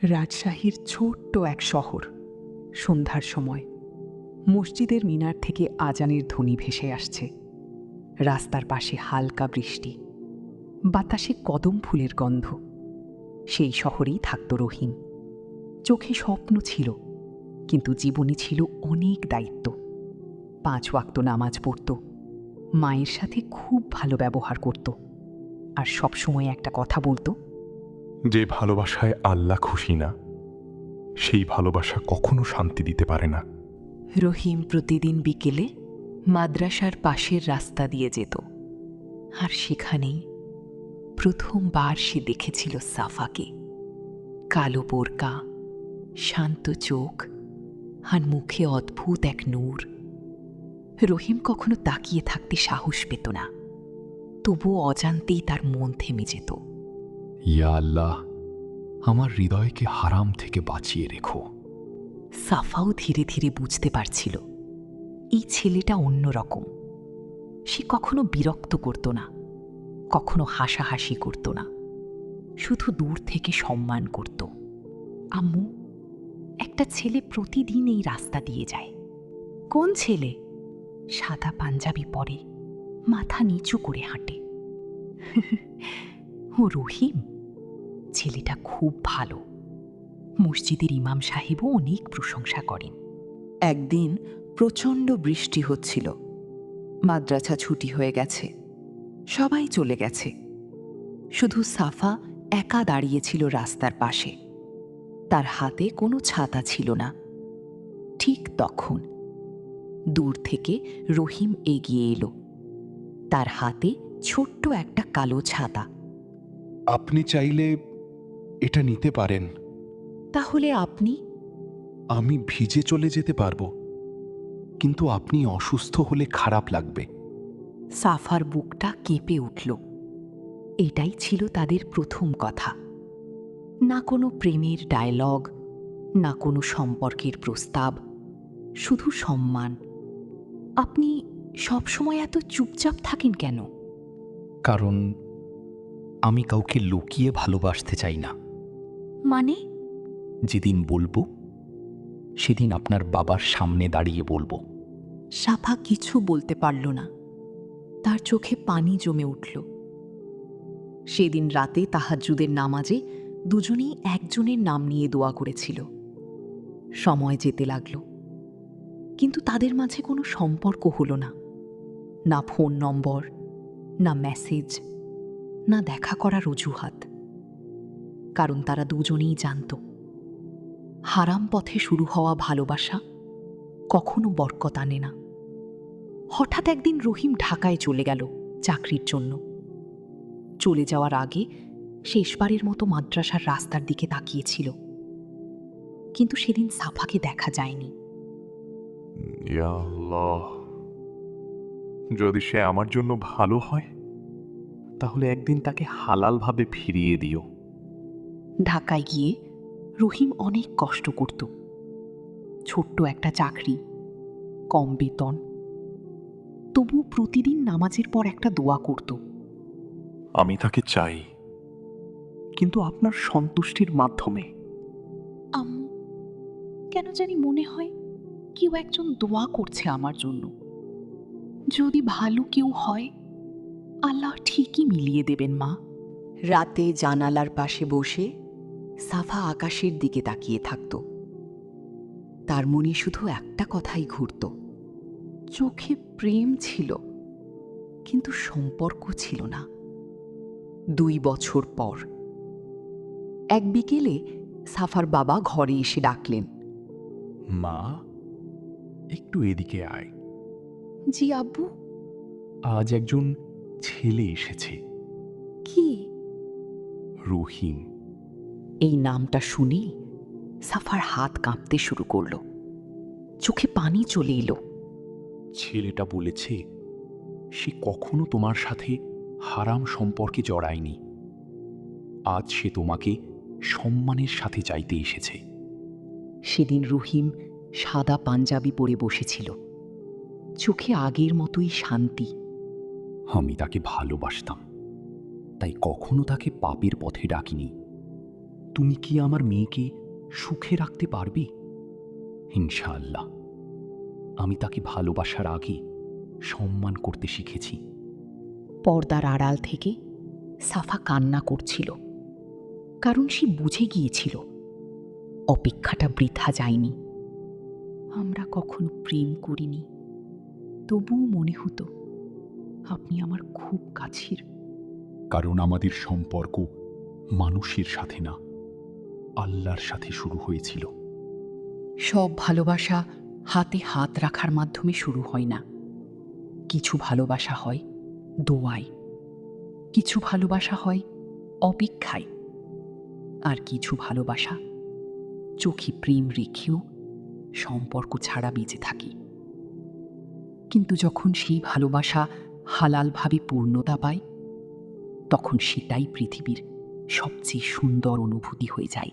রাজশাহীর ছোট্ট এক শহর। সন্ধ্যার সময় মসজিদের মিনার থেকে আজানের ধ্বনি ভেসে আসছে। রাস্তার পাশে হালকা বৃষ্টি, বাতাসে কদম ফুলের গন্ধ। সেই শহরেই থাকত রহিম। চোখে স্বপ্ন ছিল, কিন্তু জীবনে ছিল অনেক দায়িত্ব। 5 ওয়াক্ত নামাজ পড়ত, মায়ের সাথে খুব ভালো ব্যবহার করত, আর সবসময় একটা কথা বলতো, যে ভালোবাসায় আল্লাহ খুশি না, সেই ভালোবাসা কখনো শান্তি দিতে পারে না। রহিম প্রতিদিন বিকেলে মাদ্রাসার পাশের রাস্তা দিয়ে যেত, আর সেখানেই প্রথমবার সে দেখেছিল সাফাকে। কালো বোরকা, শান্ত চোখ, আর মুখে অদ্ভুত এক নূর। রহিম কখনো তাকিয়ে থাকতে সাহস পেত না, তবুও অজান্তেই তার মন থেমে যেত। ইয়া আল্লাহ, আমার হৃদয়কে হারাম থেকে বাঁচিয়ে রেখো। সাফাও ধীরে ধীরে বুঝতে পারছিল, এই ছেলেটা অন্যরকম। সে কখনো বিরক্ত করত না, কখনো হাসাহাসি করত না, শুধু দূর থেকে সম্মান করত। আম্মু, একটা ছেলে প্রতিদিন এই রাস্তা দিয়ে যায়। কোন ছেলে? সাদা পাঞ্জাবি পরে, মাথা নিচু করে হাঁটে। ও রহিম। ছেলেটা খুব ভালো। মসজিদের ইমাম সাহেবও অনেক প্রশংসা করেন। একদিন প্রচণ্ড বৃষ্টি হচ্ছিল। মাদ্রাসা ছুটি হয়ে গেছে, সবাই চলে গেছে। শুধু সাফা একা দাঁড়িয়েছিল রাস্তার পাশে। তার হাতে কোনো ছাতা ছিল না। ঠিক তখন দূর থেকে রহিম এগিয়ে এলো। তার হাতে ছোট্ট একটা কালো ছাতা। আপনি চাইলে এটা নিতে পারেন। তাহলে আপনি? আমি ভিজে চলে যেতে পারবো, কিন্তু আপনি অসুস্থ হলে খারাপ লাগবে। সাফার বুকটা কেঁপে উঠল। এটাই ছিল তাদের প্রথম কথা। না কোনো প্রেমের ডায়লগ, না কোনো সম্পর্কের প্রস্তাব, শুধু সম্মান। আপনি সবসময় এত চুপচাপ থাকেন কেন? কারণ আমি কাউকে লুকিয়ে ভালোবাসতে চাই না। মানে? যেদিন বলবো, সেদিন আপনার বাবার সামনে দাঁড়িয়ে বলবো। সাফা কিছু বলতে পারল না। তার চোখে পানি জমে উঠল। সেদিন রাতে তাহাজ্জুদের নামাজে দুজনেই একজনের নাম নিয়ে দোয়া করেছিল। সময় যেতে লাগল, কিন্তু তাদের মাঝে কোনো সম্পর্ক হলো না। না ফোন নম্বর, না মেসেজ, না দেখা করার অজুহাত। কারণ তারা দুজনেই জানত, হারাম পথে শুরু হওয়া ভালোবাসা কখনো বরকত আনে না। হঠাৎ একদিন রহিম ঢাকায় চলে গেল চাকরির জন্য। চলে যাওয়ার আগে শেষবারের মতো মাদ্রাসার রাস্তার দিকে তাকিয়েছিল, কিন্তু সেদিন সাফাকে দেখা যায়নি। ইয়া আল্লাহ, যদি সে আমার জন্য ভালো হয়, তাহলে একদিন তাকে হালালভাবে ফিরিয়ে দিও। ঢাকায় গিয়ে রহিম অনেক কষ্ট করত। ছোট্ট একটা চাকরি, কম বেতন, তবু প্রতিদিন নামাজের পর একটা দোয়া করত। আমি তাকে চাই, কিন্তু আপনার সন্তুষ্টির মাধ্যমে। আম্মু, কেন জানি মনে হয় কেউ একজন দোয়া করছে আমার জন্য। যদি ভালো কেউ হয়, আল্লাহ ঠিকই মিলিয়ে দেবেন মা। রাতে জানালার পাশে বসে সাফা আকাশের দিকে তাকিয়ে থাকত। তার মনে শুধু একটা কথাই ঘুরত। চোখে প্রেম ছিল, কিন্তু সম্পর্ক ছিল না। 2 বছর পর এক বিকেলে সাফার বাবা ঘরে এসে ডাকলেন। মা, একটু এদিকে আয়। জি আব্বু। আজ একজন ছেলে এসেছে, কি? রহিম। এই নামটা শুনে সাফার হাত কাঁপতে শুরু করল। চোখে পানি চলে এলো। ছেলেটা বলেছে সে কখনো তোমার সাথে হারাম সম্পর্কে জড়ায়নি। আজ সে তোমাকে সম্মানের সাথে চাইতে এসেছে। সেদিন রহিম সাদা পাঞ্জাবি পরে বসেছিল, চোখে আগের মতোই শান্তি। আমি তাকে ভালোবাসতাম, তাই কখনো তাকে পাপের পথে ডাকিনি। তুমি কি আমার মেয়েকে সুখে রাখতে পারবে? ইনশাআল্লাহ। আমি তাকে ভালোবাসার আগে সম্মান করতে শিখেছি। পর্দার আড়াল থেকে সাফা কান্না করছিল, কারণ সে বুঝে গিয়েছিল অপেক্ষাটা বৃথা যায়নি। আমরা কখনো প্রেম করিনি, তবুও মনে হতো আপনি আমার খুব কাছের। কারণ আমাদের সম্পর্ক মানুষের সাথে না, আল্লাহর সাথে শুরু হয়েছিল। সব ভালোবাসা হাতে হাত রাখার মাধ্যমে শুরু হয় না। কিছু ভালোবাসা হয় দোয়ায়, কিছু ভালোবাসা হয় অপেক্ষায়, আর কিছু ভালোবাসা চোখে প্রেম রেখেও সম্পর্ক ছাড়া বেঁচে থাকে। কিন্তু যখন সেই ভালোবাসা হালালভাবে পূর্ণতা পায়, তখন সেটাই পৃথিবীর সবচেয়ে সুন্দর অনুভূতি হয়ে যায়।